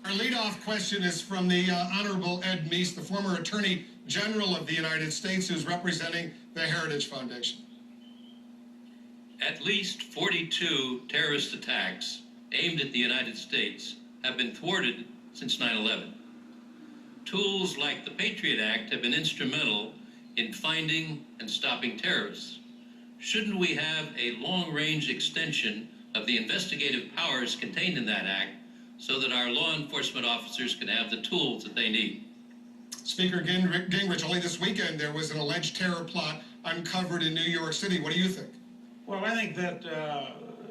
Our leadoff question is from the Honorable Ed Meese, the former Attorney General of the United States, who's representing the Heritage Foundation. At least 42 terrorist attacks aimed at the United States have been thwarted since 9/11. Tools like the Patriot Act have been instrumental in finding and stopping terrorists. Shouldn't we have a long-range extension of the investigative powers contained in that act so that our law enforcement officers can have the tools that they need? Speaker Gingrich, only this weekend there was an alleged terror plot uncovered in New York City. What do you think? Well, I think that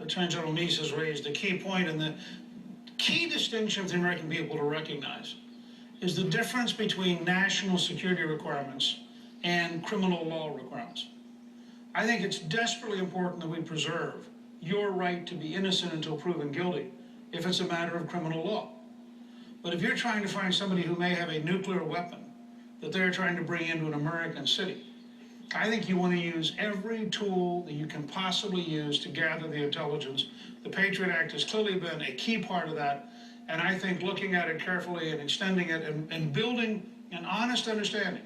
Attorney General Meese has raised a key point, and the key distinction for the American people to recognize is the difference between national security requirements and criminal law requirements. I think it's desperately important that we preserve your right to be innocent until proven guilty if it's a matter of criminal law. But if you're trying to find somebody who may have a nuclear weapon that they're trying to bring into an American city, I think you want to use every tool that you can possibly use to gather the intelligence. The Patriot Act has clearly been a key part of that, and I think looking at it carefully and extending it and building an honest understanding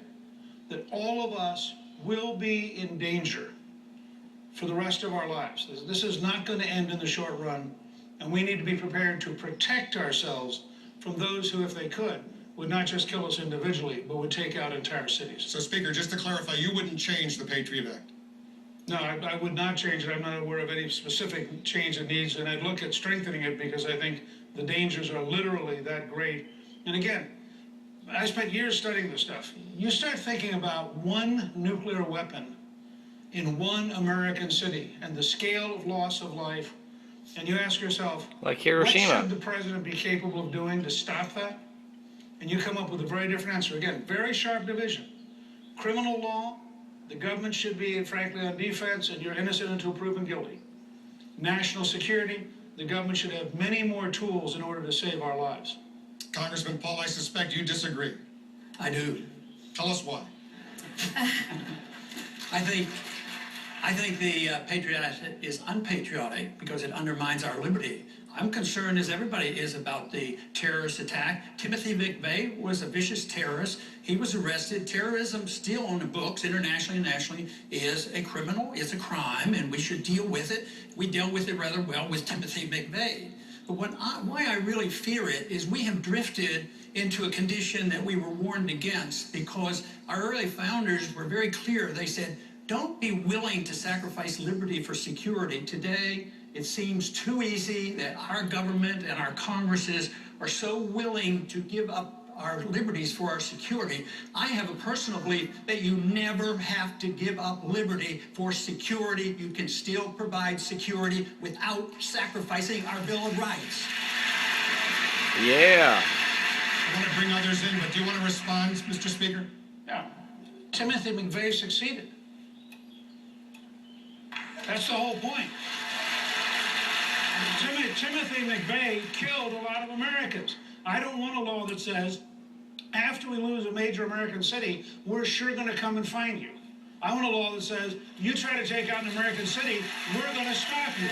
that all of us will be in danger for the rest of our lives. This is not going to end in the short run, and we need to be prepared to protect ourselves from those who, if they could, would not just kill us individually, but would take out entire cities. So, Speaker, just to clarify, you wouldn't change the Patriot Act? No, I would not change it. I'm not aware of any specific change it needs, and I'd look at strengthening it because I think the dangers are literally that great. And again, I spent years studying this stuff. You start thinking about one nuclear weapon in one American city and the scale of loss of life, and you ask yourself, like Hiroshima, what should the president be capable of doing to stop that? And you come up with a very different answer. Again, very sharp division. Criminal law, the government should be, frankly, on defense, and you're innocent until proven guilty. National security, the government should have many more tools in order to save our lives. Congressman Paul, I suspect you disagree. I do. Tell us why. I think the Patriot Act is unpatriotic because it undermines our liberty. I'm concerned, as everybody is, about the terrorist attack. Timothy McVeigh was a vicious terrorist. He was arrested. Terrorism, still on the books, internationally and nationally, is a criminal, is a crime, and we should deal with it. We dealt with it rather well with Timothy McVeigh. But why I really fear it is we have drifted into a condition that we were warned against, because our early founders were very clear. They said, don't be willing to sacrifice liberty for security. Today, it seems too easy that our government and our Congresses are so willing to give up our liberties for our security. I have a personal belief that you never have to give up liberty for security. You can still provide security without sacrificing our Bill of Rights. yeah. I want to bring others in, but do you want to respond, Mr. Speaker? Yeah. Timothy McVeigh succeeded. That's the whole point. Timothy McVeigh killed a lot of Americans. I don't want a law that says, after we lose a major American city, we're sure going to come and find you. I want a law that says, you try to take out an American city, we're going to stop you.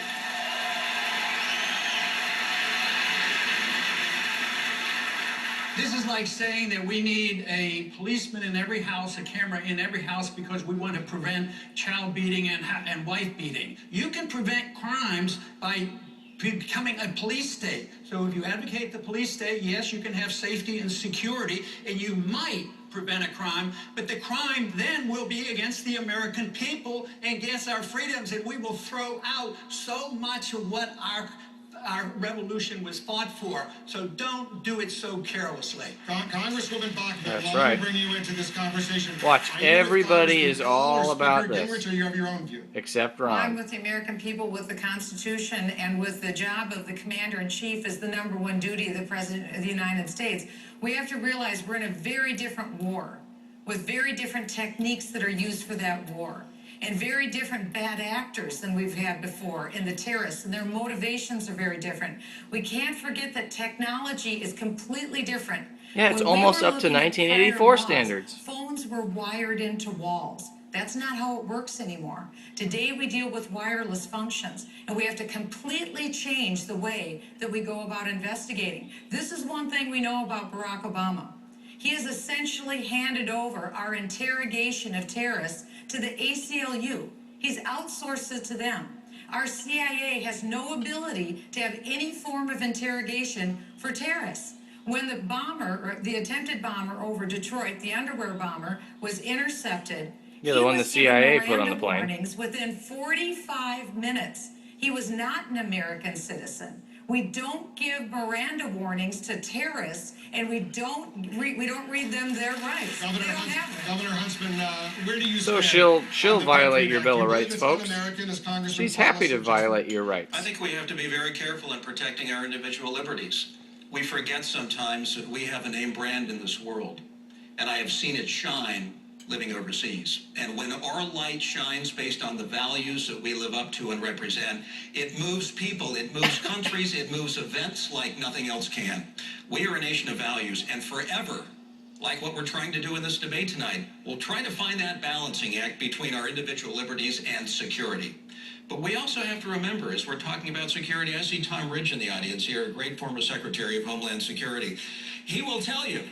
This is like saying that we need a policeman in every house, a camera in every house, because we want to prevent child beating and wife beating. You can prevent crimes by becoming a police state. So if you advocate the police state, yes, you can have safety and security, and you might prevent a crime, but the crime then will be against the American people and against our freedoms, and we will throw out so much of what our revolution was fought for. So don't do it so carelessly. Congresswoman Bachmann, That's while right. we bring you into this conversation, Watch, are you everybody with is all Speaker about Gingrich, this. or you have your own view? Except I'm Ron. with the American people, with the Constitution, and with the job of the Commander-in-Chief as the #1 duty of the President of the United States. We have to realize we're in a very different war, with very different techniques that are used for that war, and very different bad actors than we've had before in the terrorists, and their motivations are very different. We can't forget that technology is completely different. Yeah, it's When we almost were up to looking at 1984 prior laws, standards. Phones were wired into walls. That's not how it works anymore. Today we deal with wireless functions, and we have to completely change the way that we go about investigating. This is one thing we know about Barack Obama. He has essentially handed over our interrogation of terrorists to the ACLU. He's outsourced it to them. Our CIA has no ability to have any form of interrogation for terrorists. When the bomber, or the attempted bomber over Detroit, the underwear bomber, was intercepted, Yeah, the one the CIA put on the plane. warnings within 45 minutes. He was not an American citizen. We don't give Miranda warnings to terrorists, and we don't read them their rights. Governor, They don't have them. Governor Huntsman, where do you So stand she'll on the violate Patriot your Act? Bill Do you of believe Rights, it's folks. un-American, as Congressman She's happy Paulus to suggested? violate your rights. I think we have to be very careful in protecting our individual liberties. We forget sometimes that we have a name brand in this world, and I have seen it shine living overseas. And when our light shines based on the values that we live up to and represent, it moves people, it moves countries, it moves events like nothing else can. We are a nation of values, and forever, like what we're trying to do in this debate tonight, we'll try to find that balancing act between our individual liberties and security. But we also have to remember, as we're talking about security, I see Tom Ridge in the audience here, a great former Secretary of Homeland Security. He will tell you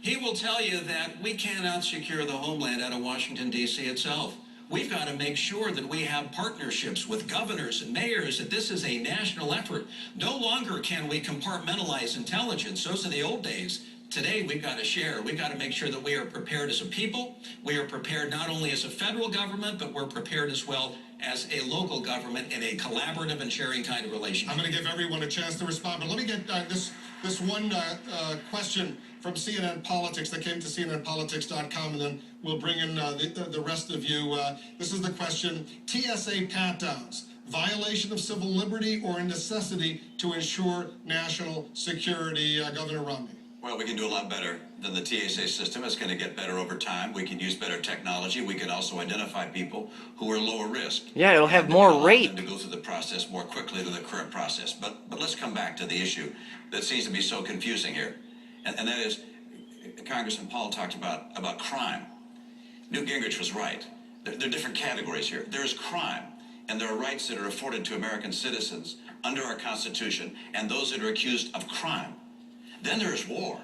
that we cannot secure the homeland out of Washington, D.C. itself. We've got to make sure that we have partnerships with governors and mayors, that this is a national effort. No longer can we compartmentalize intelligence. Those are the old days. Today, we've got to share. We've got to make sure that we are prepared as a people. We are prepared not only as a federal government, but we're prepared as well as a local government in a collaborative and sharing kind of relationship. I'm going to give everyone a chance to respond, but let me get this one question from CNN Politics that came to cnnpolitics.com, and then we'll bring in the rest of you. This is the question: TSA pat-downs, violation of civil liberty or a necessity to ensure national security? Governor Romney. Well, we can do a lot better than the TSA system. It's going to get better over time. We can use better technology. We can also identify people who are lower risk. Yeah, it'll have And more allow rape. them to go through the process more quickly than the current process. But let's come back to the issue that seems to be so confusing here. And that is, Congressman Paul talked about crime. Newt Gingrich was right. There are different categories here. There is crime, and there are rights that are afforded to American citizens under our Constitution, and those that are accused of crime. Then there is war,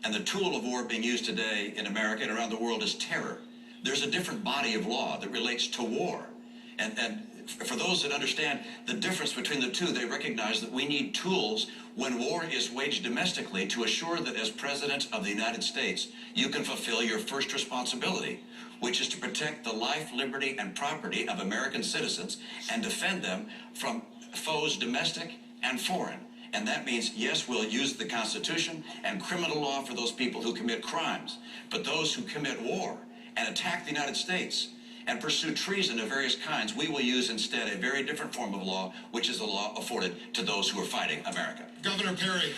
and the tool of war being used today in America and around the world is terror. There's a different body of law that relates to war. And for those that understand the difference between the two, they recognize that we need tools when war is waged domestically to assure that as President of the United States, you can fulfill your first responsibility, which is to protect the life, liberty, and property of American citizens and defend them from foes domestic and foreign. And that means, yes, we'll use the Constitution and criminal law for those people who commit crimes. But those who commit war and attack the United States and pursue treason of various kinds, we will use instead a very different form of law, which is the law afforded to those who are fighting America. Governor Perry.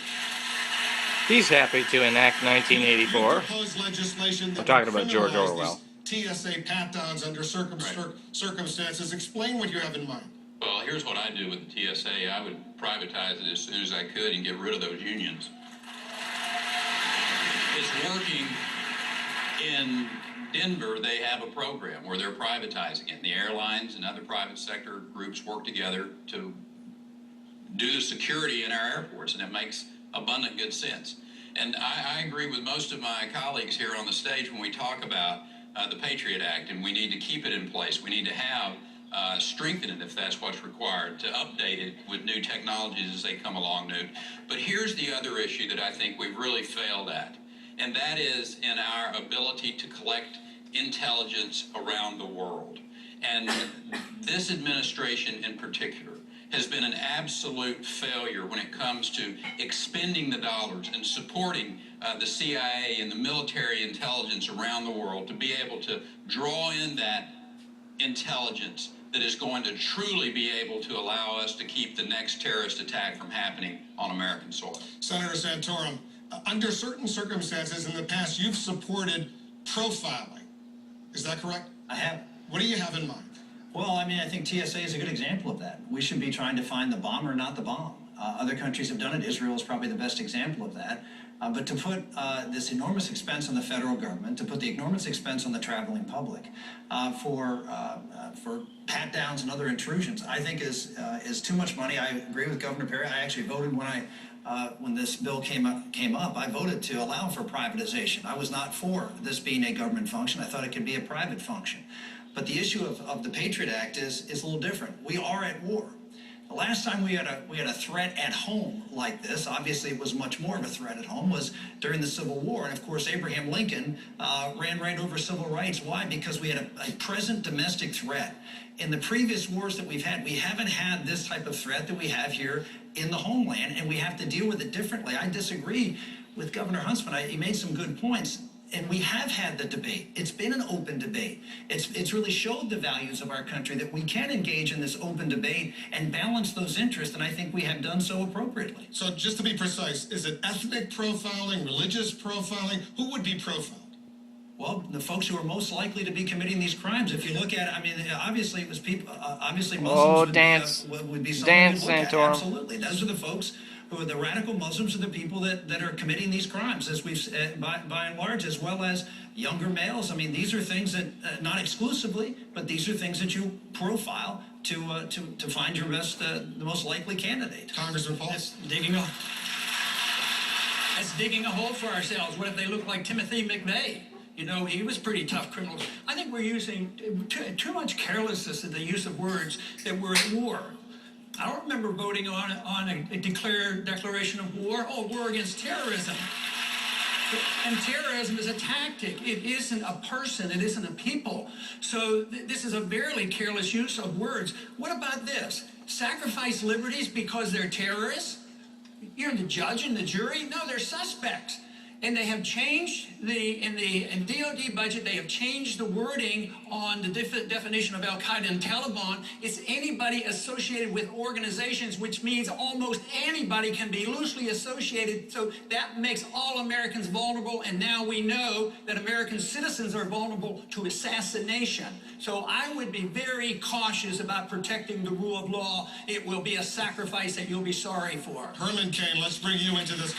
He's happy to enact You 1984. proposed legislation that We're talking would about George criminalize Orwell. these TSA pat-downs under circumstances. Explain what you have in mind. Well, here's what I do with the TSA. I would privatize it as soon as I could and get rid of those unions. It's working. In Denver, they have a program where they're privatizing it. And the airlines and other private sector groups work together to do the security in our airports, and it makes abundant good sense. And I agree with most of my colleagues here on the stage when we talk about the Patriot Act, and we need to keep it in place. We need to have strengthen it if that's what's required, to update it with new technologies as they come along new. But here's the other issue that I think we've really failed at, and that is in our ability to collect intelligence around the world. And this administration in particular has been an absolute failure when it comes to expending the dollars and supporting the CIA and the military intelligence around the world to be able to draw in that intelligence that is going to truly be able to allow us to keep the next terrorist attack from happening on American soil. Senator Santorum, under certain circumstances in the past, you've supported profiling. Is that correct? I have. What do you have in mind? Well, I mean, I think TSA is a good example of that. We should be trying to find the bomber, not the bomb. Other countries have done it. Israel is probably the best example of that. But to put this enormous expense on the federal government, to put the enormous expense on the traveling public for pat downs and other intrusions, I think is too much money. I agree with Governor Perry. I actually voted when this bill came up. I voted to allow for privatization. I was not for this being a government function. I thought it could be a private function. But the issue of the Patriot Act is a little different. We are at war. The last time we had a threat at home like this, obviously it was much more of a threat at home, was during the Civil War. And of course, Abraham Lincoln ran right over civil rights. Why? Because we had a present domestic threat. In the previous wars that we've had, we haven't had this type of threat that we have here in the homeland, and we have to deal with it differently. I disagree with Governor Huntsman. He made some good points. And we have had the debate. It's been an open debate. It's really showed the values of our country that we can engage in this open debate and balance those interests, and I think we have done so appropriately. So just to be precise, is it ethnic profiling, religious profiling? Who would be profiled? Well, the folks who are most likely to be committing these crimes. If you look at it, I mean, obviously it was people, obviously Muslims would be someone to look at. Absolutely. Those are the folks who are the radical Muslims, are the people that are committing these crimes, as we've by and large, as well as younger males. I mean, these are things that not exclusively, but these are things that you profile to find your best, the most likely candidate. Congressman Paul? That's digging a hole for ourselves. What if they look like Timothy McVeigh? You know, he was pretty tough criminal. I think we're using too much carelessness in the use of words that we're at war. I don't remember voting on a declaration of war. Oh, war against terrorism. And terrorism is a tactic. It isn't a person. It isn't a people. So this is a very careless use of words. What about this? Sacrifice liberties because they're terrorists? You're the judge and the jury? No, they're suspects. And they have changed in DOD budget, they have changed the wording on the definition of Al-Qaeda and Taliban. It's anybody associated with organizations, which means almost anybody can be loosely associated. So that makes all Americans vulnerable. And now we know that American citizens are vulnerable to assassination. So I would be very cautious about protecting the rule of law. It will be a sacrifice that you'll be sorry for. Herman Cain, let's bring you into this